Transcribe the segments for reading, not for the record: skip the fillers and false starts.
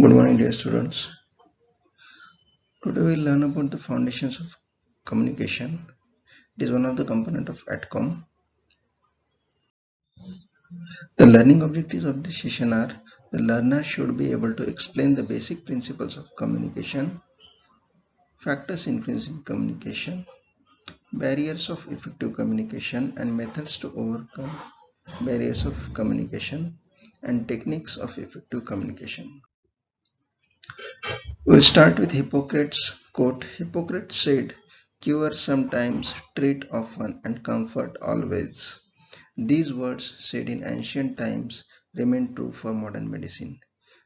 Good morning, dear students. Today we'll learn about the foundations of communication. It is one of the components of ATCOM. The learning objectives of this session are: the learner should be able to explain the basic principles of communication, factors influencing communication, barriers of effective communication and methods to overcome barriers of communication, and techniques of effective communication. We'll start with Hippocrates' quote. Hippocrates said, "Cure sometimes, treat often, and comfort always." These words, said in ancient times, remain true for modern medicine.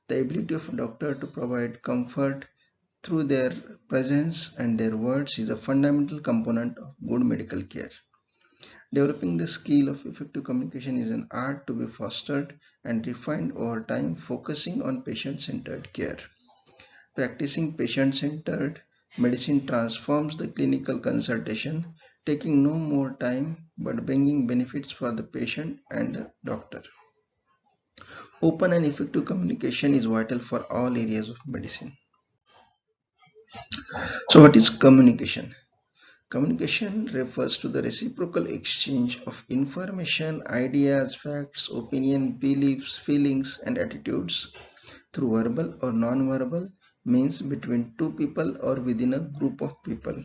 The ability of a doctor to provide comfort through their presence and their words is a fundamental component of good medical care. Developing the skill of effective communication is an art to be fostered and refined over time, focusing on patient-centered care. Practicing patient-centered medicine transforms the clinical consultation, taking no more time but bringing benefits for the patient and the doctor. Open and effective communication is vital for all areas of medicine. So what is communication? Communication refers to the reciprocal exchange of information, ideas, facts, opinion, beliefs, feelings, and attitudes through verbal or non-verbal means between two people or within a group of people.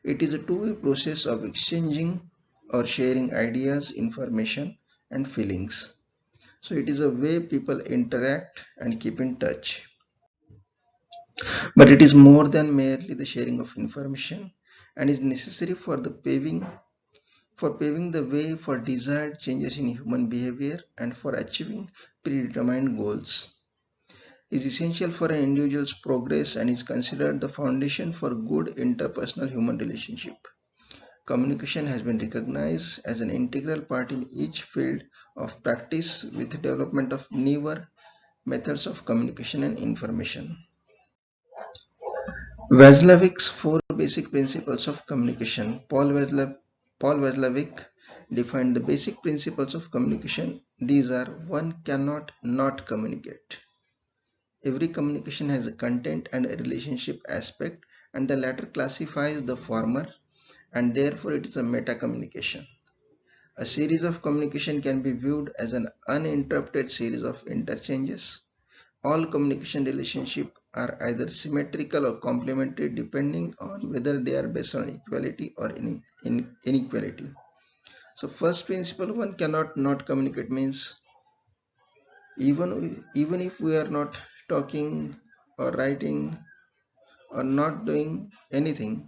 It is a two-way process of exchanging or sharing ideas, information, and feelings. So it is a way people interact and keep in touch. But it is more than merely the sharing of information and is necessary for paving the way for desired changes in human behavior and for achieving predetermined goals. Is essential for an individual's progress and is considered the foundation for good interpersonal human relationship. Communication has been recognized as an integral part in each field of practice with the development of newer methods of communication and information. Watzlawicks four basic principles of communication. Paul Watzlawick defined the basic principles of communication. These are: one cannot not communicate. Every communication has a content and a relationship aspect, and the latter classifies the former, and therefore it is a meta communication. A series of communication can be viewed as an uninterrupted series of interchanges. All communication relationships are either symmetrical or complementary depending on whether they are based on equality or inequality. So first principle, one cannot not communicate, means even if we are not talking or writing or not doing anything,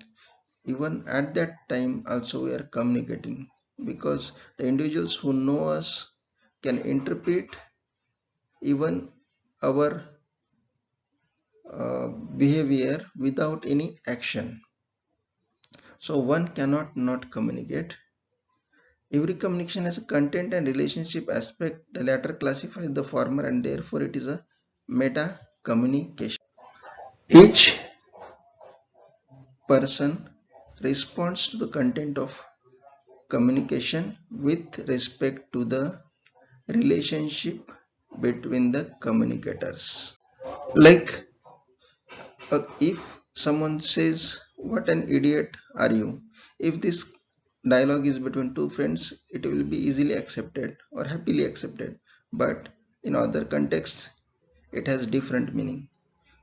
even at that time also we are communicating, because the individuals who know us can interpret even our behavior without any action. So one cannot not communicate. Every communication has a content and relationship aspect. The latter classifies the former, and therefore it is a meta communication. Each person responds to the content of communication with respect to the relationship between the communicators. Like if someone says, "What an idiot are you?" If this dialogue is between two friends, it will be easily accepted or happily accepted. But in other contexts, it has different meaning.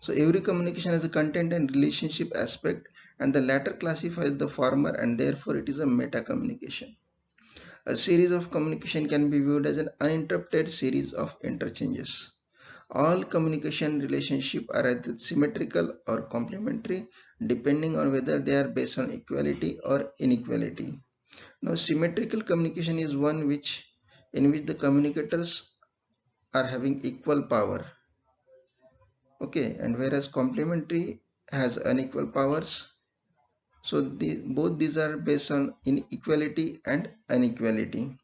So every communication has a content and relationship aspect, and the latter classifies the former, and therefore it is a meta communication. A series of communication can be viewed as an uninterrupted series of interchanges. All communication relationships are either symmetrical or complementary, depending on whether they are based on equality or inequality. Now, symmetrical communication is one in which the communicators are having equal power. Okay, and whereas complementary has unequal powers. So both these are based on inequality and inequality.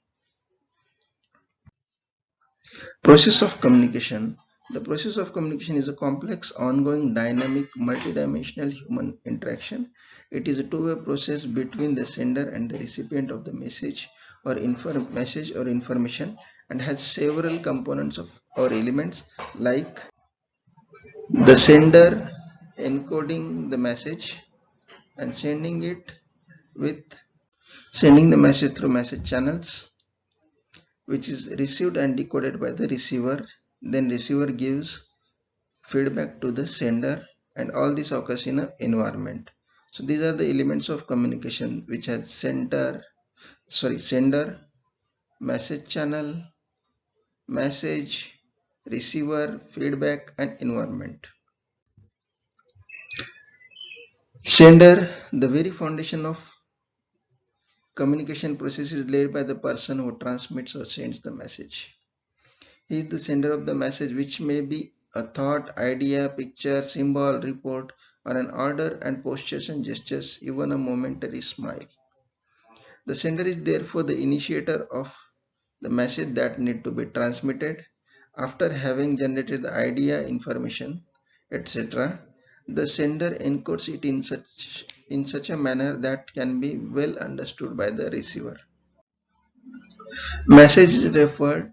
Process of communication. The process of communication is a complex, ongoing, dynamic, multidimensional human interaction. It is a two-way process between the sender and the recipient of the message or information, and has several components of or elements like The sender encoding the message and sending the message through message channels, which is received and decoded by the receiver. Then receiver gives feedback to the sender, and all this occurs in an environment. So these are the elements of communication, which has sender, message channel, message, receiver, feedback, and environment. Sender, the very foundation of communication process, is laid by the person who transmits or sends the message. He is the sender of the message, which may be a thought, idea, picture, symbol, report, or an order and postures and gestures, even a momentary smile. The sender is therefore the initiator of the message that need to be transmitted. After having generated the idea, information, etc., the sender encodes it in such a manner that can be well understood by the receiver. Message is referred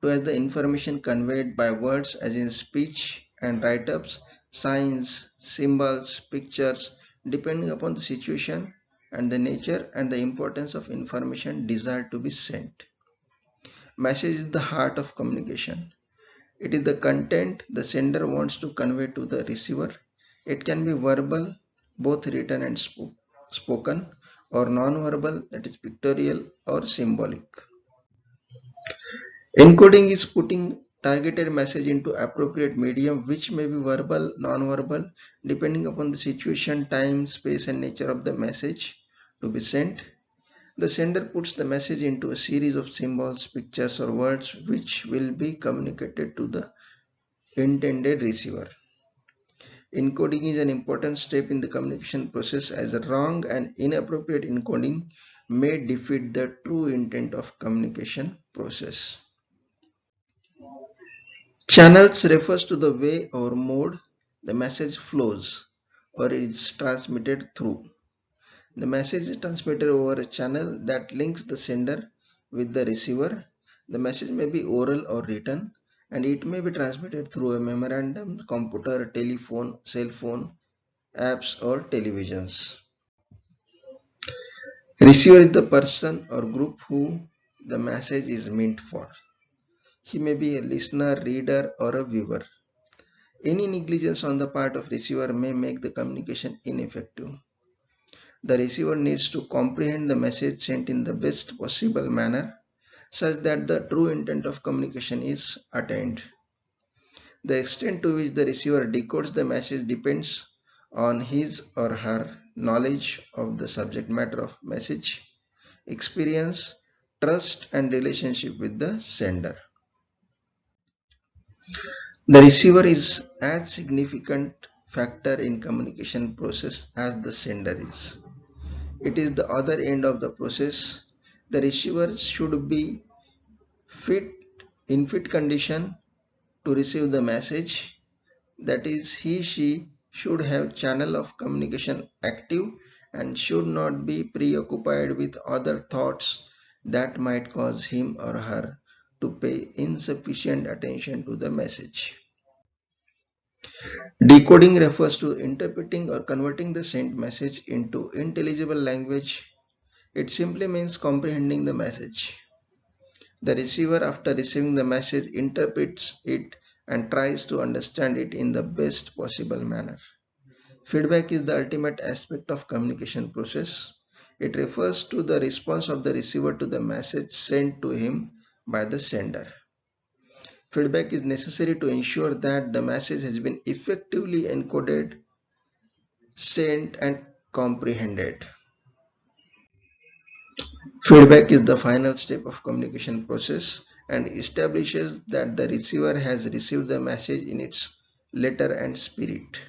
to as the information conveyed by words, as in speech and write-ups, signs, symbols, pictures, depending upon the situation and the nature and the importance of information desired to be sent. Message is the heart of communication. It is the content the sender wants to convey to the receiver. It can be verbal, both written and spoken, or non-verbal, that is pictorial or symbolic. Encoding is putting targeted message into appropriate medium, which may be verbal, non-verbal, depending upon the situation, time, space, and nature of the message to be sent. The sender puts the message into a series of symbols, pictures, or words which will be communicated to the intended receiver. Encoding is an important step in the communication process, as a wrong and inappropriate encoding may defeat the true intent of communication process. Channels refers to the way or mode the message flows or is transmitted through. The message is transmitted over a channel that links the sender with the receiver. The message may be oral or written, and it may be transmitted through a memorandum, computer, telephone, cell phone, apps, or televisions. Receiver is the person or group who the message is meant for. He may be a listener, reader, or a viewer. Any negligence on the part of receiver may make the communication ineffective. The receiver needs to comprehend the message sent in the best possible manner, such that the true intent of communication is attained. The extent to which the receiver decodes the message depends on his or her knowledge of the subject matter of message, experience, trust, and relationship with the sender. The receiver is as significant factor in communication process as the sender is. It is the other end of the process. The receiver should be in fit condition to receive the message. That is, she should have channel of communication active and should not be preoccupied with other thoughts that might cause him or her to pay insufficient attention to the message. Decoding refers to interpreting or converting the sent message into intelligible language. It simply means comprehending the message. The receiver, after receiving the message, interprets it and tries to understand it in the best possible manner. Feedback is the ultimate aspect of communication process. It refers to the response of the receiver to the message sent to him by the sender. Feedback is necessary to ensure that the message has been effectively encoded, sent, and comprehended. Feedback is the final step of communication process and establishes that the receiver has received the message in its letter and spirit.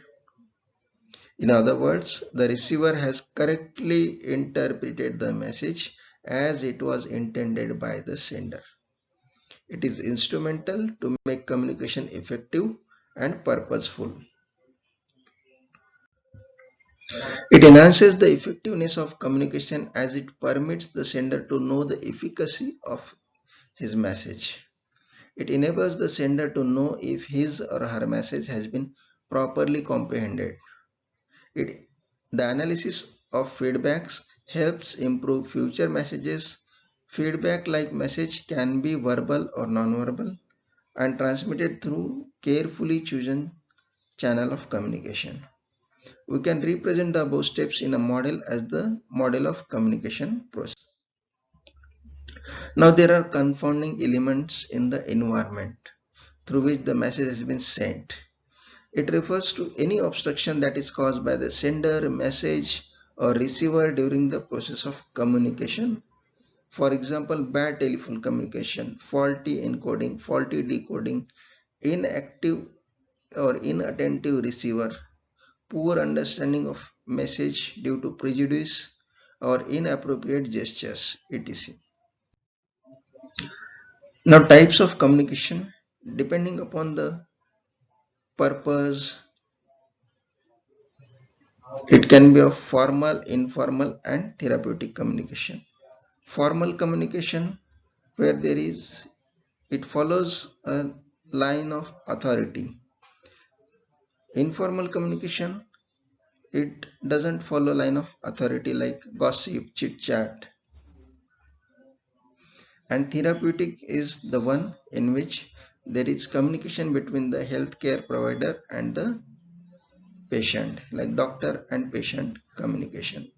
In other words, the receiver has correctly interpreted the message as it was intended by the sender. It is instrumental to make communication effective and purposeful. It enhances the effectiveness of communication as it permits the sender to know the efficacy of his message. It enables the sender to know if his or her message has been properly comprehended. The analysis of feedbacks helps improve future messages. Feedback like message can be verbal or non-verbal and transmitted through carefully chosen channel of communication. We can represent the above steps in a model as the model of communication process. Now there are confounding elements in the environment through which the message has been sent. It refers to any obstruction that is caused by the sender, message, or receiver during the process of communication. For example, bad telephone communication, faulty encoding, faulty decoding, inactive or inattentive receiver, poor understanding of message due to prejudice or inappropriate gestures, etc. Now, types of communication depending upon the purpose, it can be of formal, informal, and therapeutic communication. Formal communication, where it follows a line of authority. Informal communication, it doesn't follow line of authority like gossip, chit chat. And therapeutic is the one in which there is communication between the healthcare provider and the patient, like doctor and patient communication.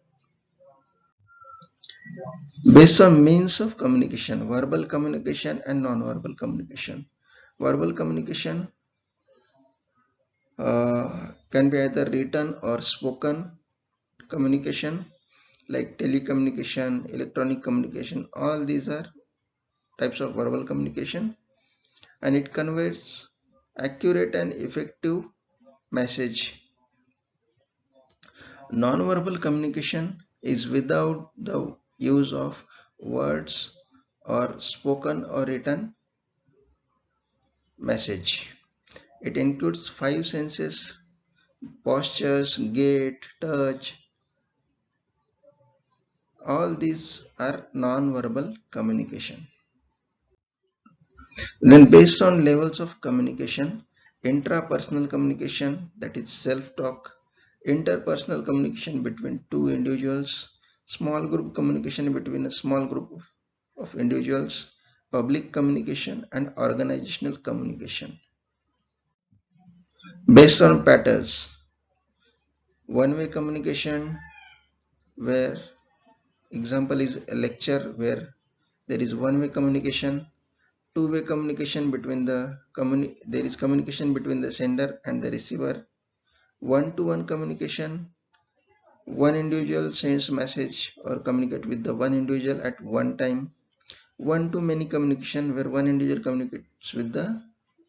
Based on means of communication, verbal communication and non-verbal communication. Verbal communication can be either written or spoken communication, like telecommunication, electronic communication. All these are types of verbal communication, and it conveys accurate and effective message. Non-verbal communication is without the use of words or spoken or written message. It includes five senses: postures, gait, touch. All these are non-verbal communication. Then based on levels of communication, intrapersonal communication, that is self-talk, interpersonal communication between two individuals, small group communication between a small group of individuals, public communication, and organizational communication. Based on patterns, one-way communication, where example is a lecture where there is one-way communication, two-way communication between there is communication between the sender and the receiver, one-to-one communication, one individual sends message or communicate with the one individual at one time, one-to-many communication where one individual communicates with the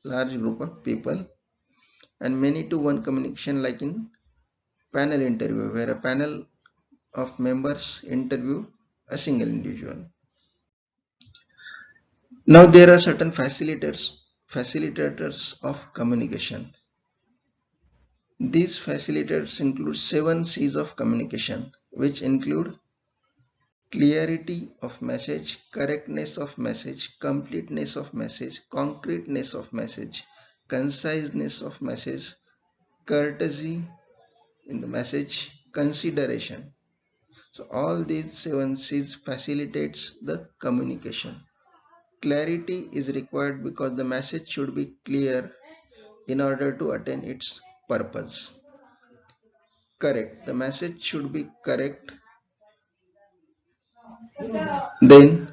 large group of people, and many-to-one communication like in panel interview where a panel of members interview a single individual. Now there are certain facilitators of communication. These facilitators include 7 C's of communication, which include clarity of message, correctness of message, completeness of message, concreteness of message, conciseness of message, courtesy in the message, consideration. So all these 7 C's facilitates the communication. Clarity is required because the message should be clear in order to attain its purpose. Correct. The message should be correct. Then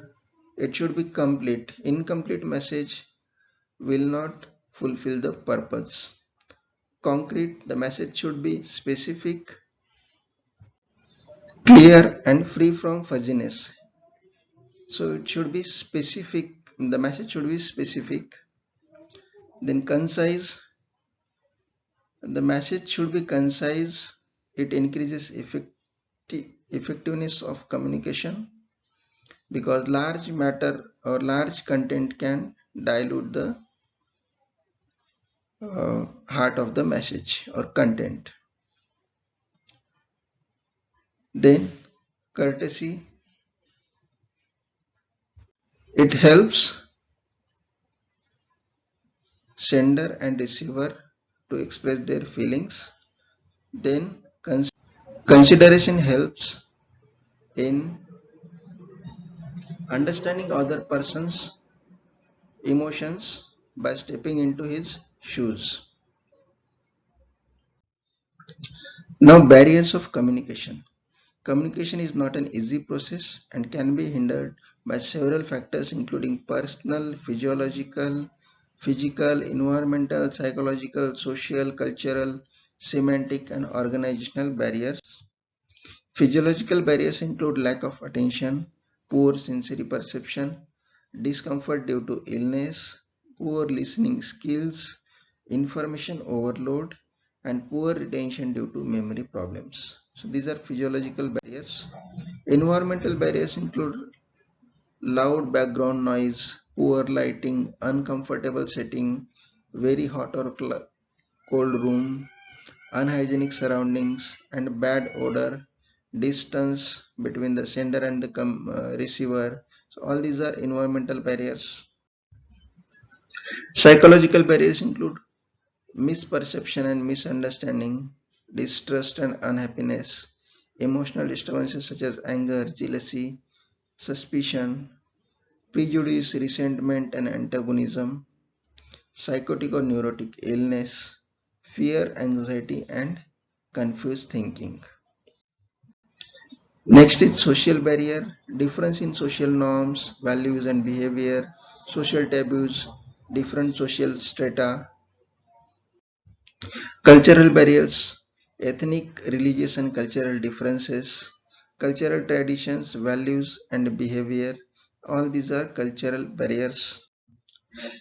it should be complete. Incomplete message will not fulfill the purpose. Concrete. The message should be specific, clear, and free from fuzziness. So it should be specific. The message should be specific. Then concise. The message should be concise. It increases effectiveness of communication, because large matter or large content can dilute the heart of the message or content. Then courtesy, it helps sender and receiver to express their feelings. Then consideration helps in understanding other person's emotions by stepping into his shoes. Now, barriers of communication. Communication is not an easy process and can be hindered by several factors including personal, physical, environmental, psychological, social, cultural, semantic and organizational barriers. Physiological barriers include lack of attention, poor sensory perception, discomfort due to illness, poor listening skills, information overload, and poor retention due to memory problems. So these are physiological barriers. Environmental barriers include loud background noise, poor lighting, uncomfortable setting, very hot or cold room, unhygienic surroundings, and bad odor, distance between the sender and the receiver. So all these are environmental barriers. Psychological barriers include misperception and misunderstanding, distrust and unhappiness, emotional disturbances such as anger, jealousy, suspicion, prejudice, resentment and antagonism, psychotic or neurotic illness, fear, anxiety and confused thinking. Next is social barrier, difference in social norms, values and behavior, social taboos, different social strata, cultural barriers, ethnic, religious and cultural differences, cultural traditions, values and behavior. All these are cultural barriers.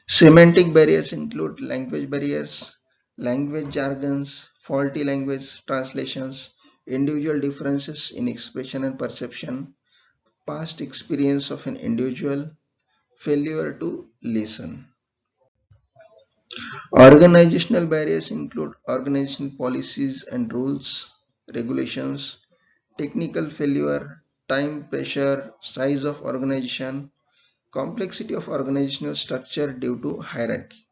Semantic barriers include language barriers, language jargons, faulty language translations, individual differences in expression and perception, past experience of an individual, failure to listen. Organizational barriers include organizational policies and rules, regulations, technical failure, time pressure, size of organization, complexity of organizational structure due to hierarchy.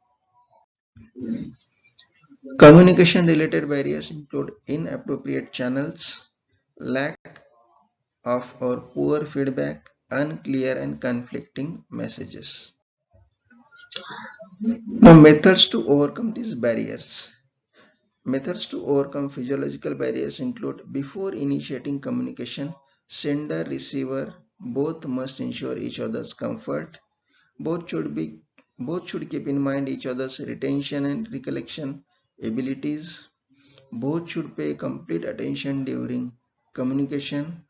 Communication related barriers include inappropriate channels, lack of or poor feedback, unclear and conflicting messages. Now, methods to overcome these barriers. Methods to overcome physiological barriers include before initiating communication, sender receiver both must ensure each other's comfort. Both should be both should keep in mind each other's retention and recollection abilities. Both should pay complete attention during communication.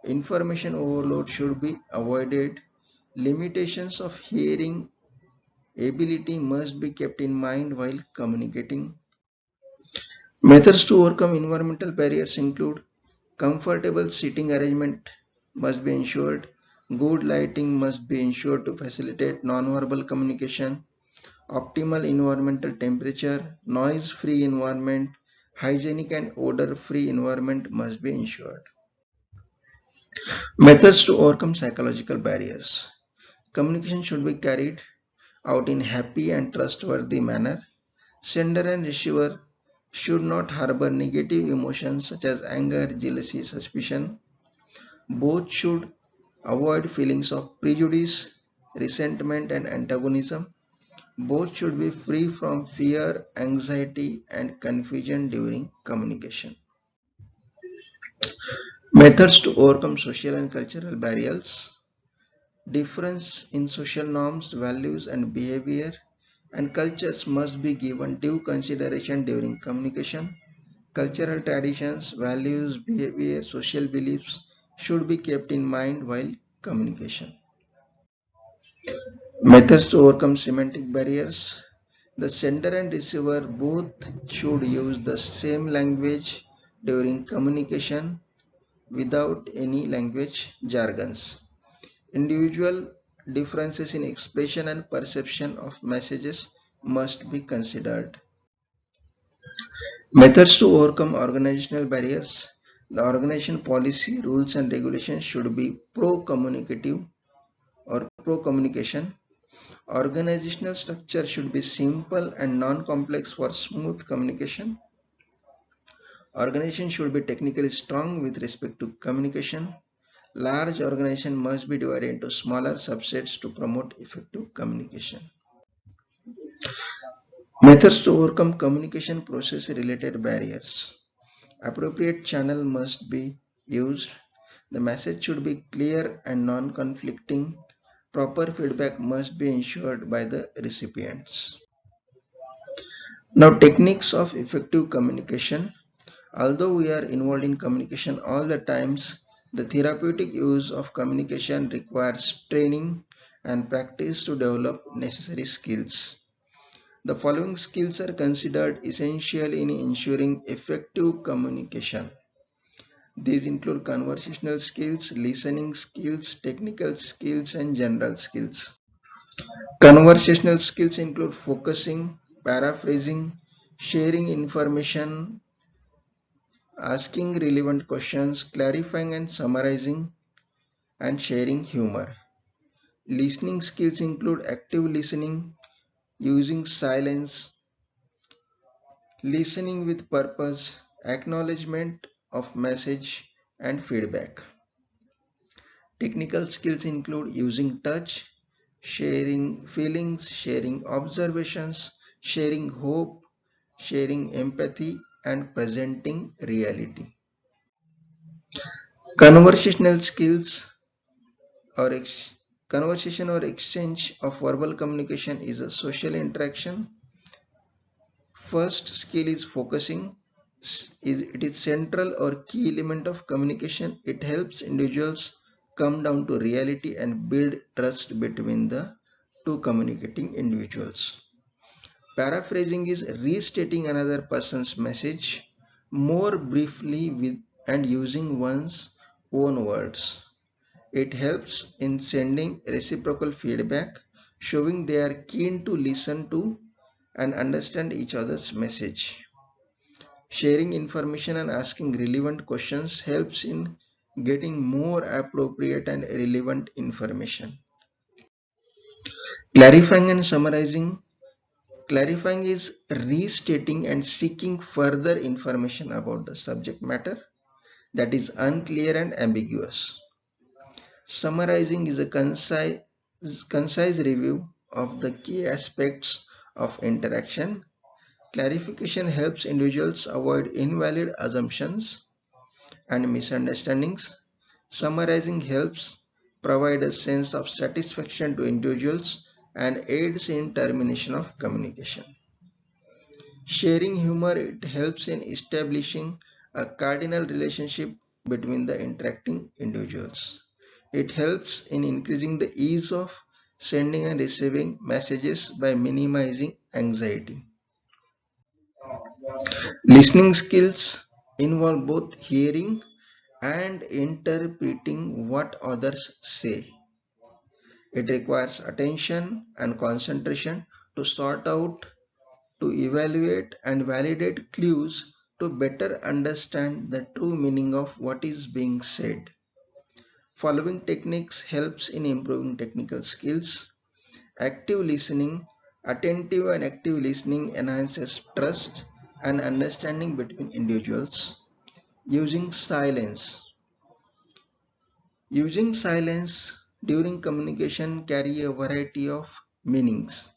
Information overload should be avoided. Limitations of hearing ability must be kept in mind while communicating. Methods to overcome environmental barriers include comfortable seating arrangement must be ensured, good lighting must be ensured to facilitate non-verbal communication, optimal environmental temperature, noise-free environment, hygienic and odor-free environment must be ensured. Methods to overcome psychological barriers. Communication should be carried out in happy and trustworthy manner. Sender and receiver should not harbor negative emotions such as anger, jealousy, suspicion. Both should avoid feelings of prejudice, resentment, and antagonism. Both should be free from fear, anxiety, and confusion during communication. Methods to overcome social and cultural barriers. Difference in social norms, values, and behavior and cultures must be given due consideration during communication. Cultural traditions, values, behavior, social beliefs should be kept in mind while communication. Methods to overcome semantic barriers. The sender and receiver both should use the same language during communication without any language jargons. Individual differences in expression and perception of messages must be considered. Methods to overcome organizational barriers. The organization policy, rules and regulations should be pro-communicative or pro-communication. Organizational structure should be simple and non-complex for smooth communication. Organization should be technically strong with respect to communication. Large organization must be divided into smaller subsets to promote effective communication. Methods to overcome communication process related barriers. Appropriate channel must be used. The message should be clear and non-conflicting. Proper feedback must be ensured by the recipients. Now, techniques of effective communication. Although we are involved in communication all the times, the therapeutic use of communication requires training and practice to develop necessary skills. The following skills are considered essential in ensuring effective communication. These include conversational skills, listening skills, technical skills, and general skills. Conversational skills include focusing, paraphrasing, sharing information, asking relevant questions, clarifying and summarizing, and sharing humor. Listening skills include active listening, using silence, listening with purpose, acknowledgement of message, and feedback. Technical skills include using touch, sharing feelings, sharing observations, sharing hope, sharing empathy, and presenting reality. Conversational skills or conversation or exchange of verbal communication is a social interaction. First skill is focusing. It is central or key element of communication. It helps individuals come down to reality and build trust between the two communicating individuals. Paraphrasing is restating another person's message more briefly with and using one's own words. It helps in sending reciprocal feedback, showing they are keen to listen to and understand each other's message. Sharing information and asking relevant questions helps in getting more appropriate and relevant information. Clarifying and summarizing. Clarifying is restating and seeking further information about the subject matter that is unclear and ambiguous. Summarizing is a concise review of the key aspects of interaction. Clarification helps individuals avoid invalid assumptions and misunderstandings. Summarizing helps provide a sense of satisfaction to individuals and aids in termination of communication. Sharing humor, it helps in establishing a cardinal relationship between the interacting individuals. It helps in increasing the ease of sending and receiving messages by minimizing anxiety. Listening skills involve both hearing and interpreting what others say. It requires attention and concentration to sort out, to evaluate and validate clues to better understand the true meaning of what is being said. Following techniques helps in improving technical skills. Active listening, attentive and active listening enhances trust and understanding between individuals. Using silence. Using silence during communication carry a variety of meanings.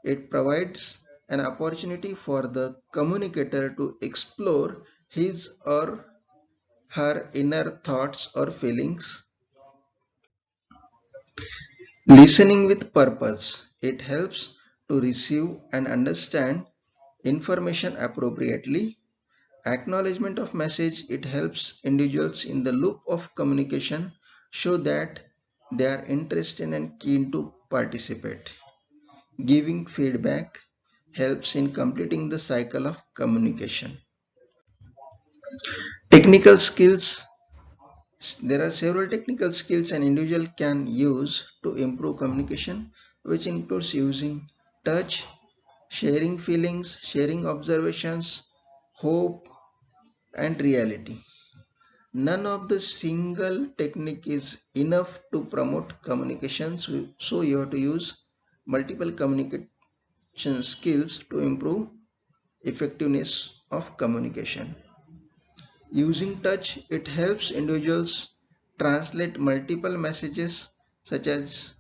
It provides an opportunity for the communicator to explore his or her inner thoughts or feelings. Listening with purpose. It helps to receive and understand information appropriately. Acknowledgement of message. It helps individuals in the loop of communication show that they are interested and keen to participate. Giving feedback helps in completing the cycle of communication. Technical skills. There are several technical skills an individual can use to improve communication, which includes using touch, sharing feelings, sharing observations, hope, and reality. None of the single technique is enough to promote communication, so you have to use multiple communication skills to improve effectiveness of communication. Using touch, it helps individuals translate multiple messages such as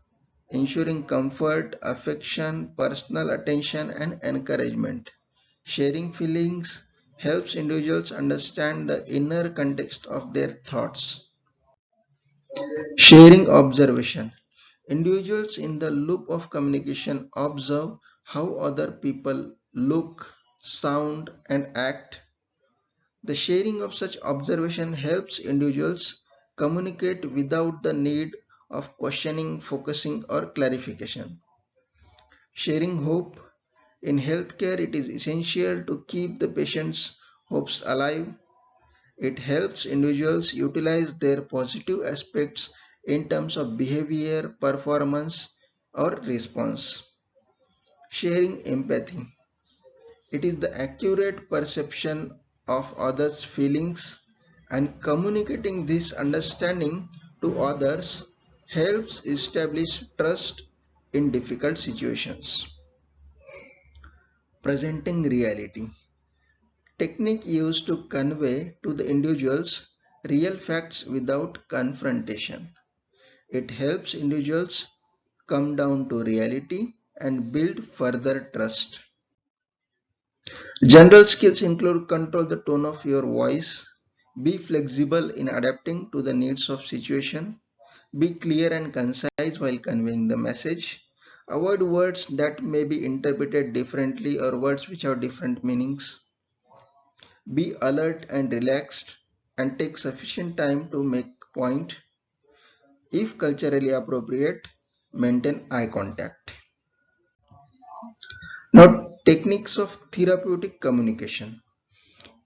ensuring comfort, affection, personal attention, and encouragement. Sharing feelings helps individuals understand the inner context of their thoughts. Sharing observation. Individuals in the loop of communication observe how other people look, sound, and act. The sharing of such observation helps individuals communicate without the need of questioning, focusing, or clarification. Sharing hope. In healthcare, it is essential to keep the patient's hopes alive. It helps individuals utilize their positive aspects in terms of behavior, performance, or response. Sharing empathy. It is the accurate perception of others' feelings, and communicating this understanding to others helps establish trust in difficult situations. Presenting reality. Technique used to convey to the individuals real facts without confrontation. It helps individuals come down to reality and build further trust. General skills include control the tone of your voice, be flexible in adapting to the needs of situation, be clear and concise while conveying the message, avoid words that may be interpreted differently or words which have different meanings, be alert and relaxed, and take sufficient time to make point. If culturally appropriate, maintain eye contact. Now, techniques of therapeutic communication.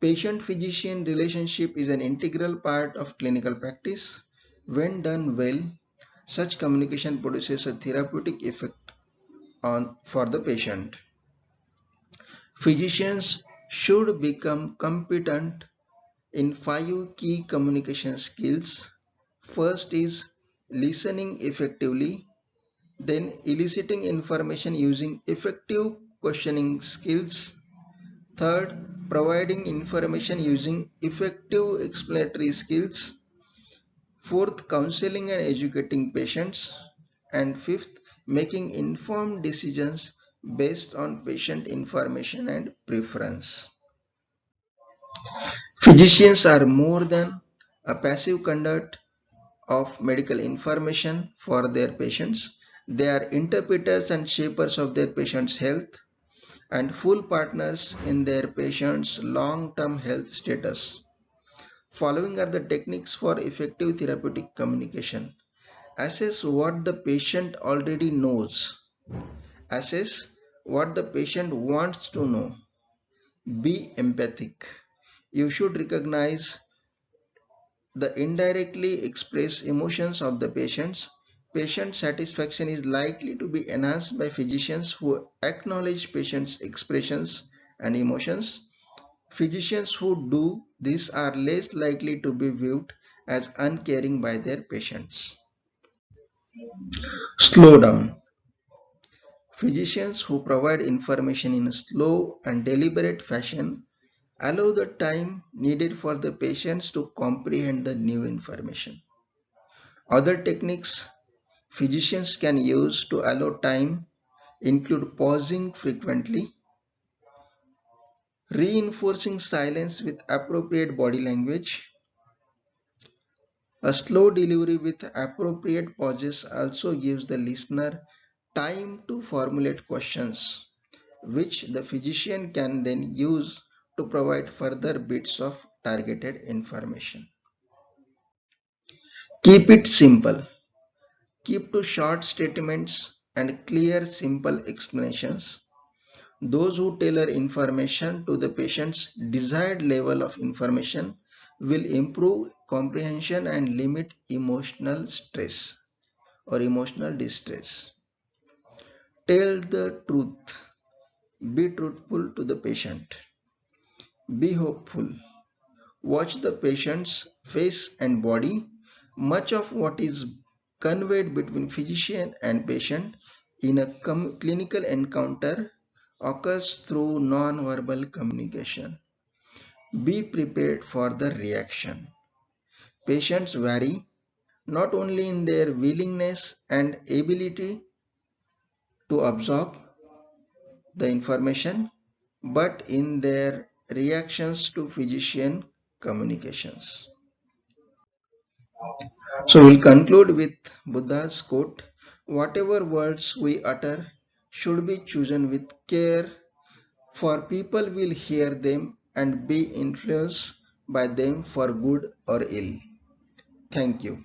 Patient-physician relationship is an integral part of clinical practice. When done well, such communication produces a therapeutic effect for the patient. Physicians should become competent in 5 key communication skills. First is listening effectively, then eliciting information using effective questioning skills. Third, providing information using effective explanatory skills. Fourth, counseling and educating patients. And fifth, making informed decisions based on patient information and preference. Physicians are more than a passive conduit of medical information for their patients. They are interpreters and shapers of their patients' health and full partners in their patient's long-term health status. Following are the techniques for effective therapeutic communication. Assess what the patient already knows. Assess what the patient wants to know. Be empathic. You should recognize the indirectly expressed emotions of the patients. Patient satisfaction is likely to be enhanced by physicians who acknowledge patients' expressions and emotions. Physicians who do this are less likely to be viewed as uncaring by their patients. Slow down. Physicians who provide information in a slow and deliberate fashion allow the time needed for the patients to comprehend the new information. Other techniques physicians can use to allow time include pausing frequently, reinforcing silence with appropriate body language. A slow delivery with appropriate pauses also gives the listener time to formulate questions, which the physician can then use to provide further bits of targeted information. Keep it simple. Keep to short statements and clear, simple explanations. Those who tailor information to the patient's desired level of information will improve comprehension and limit emotional stress or emotional distress. Tell the truth. Be truthful to the patient. Be hopeful. Watch the patient's face and body. Much of what is conveyed between physician and patient in a clinical encounter occurs through non-verbal communication. Be prepared for the reaction. Patients vary not only in their willingness and ability to absorb the information, but in their reactions to physician communications. So we'll conclude with Buddha's quote: whatever words we utter should be chosen with care, for people will hear them and be influenced by them for good or ill. Thank you.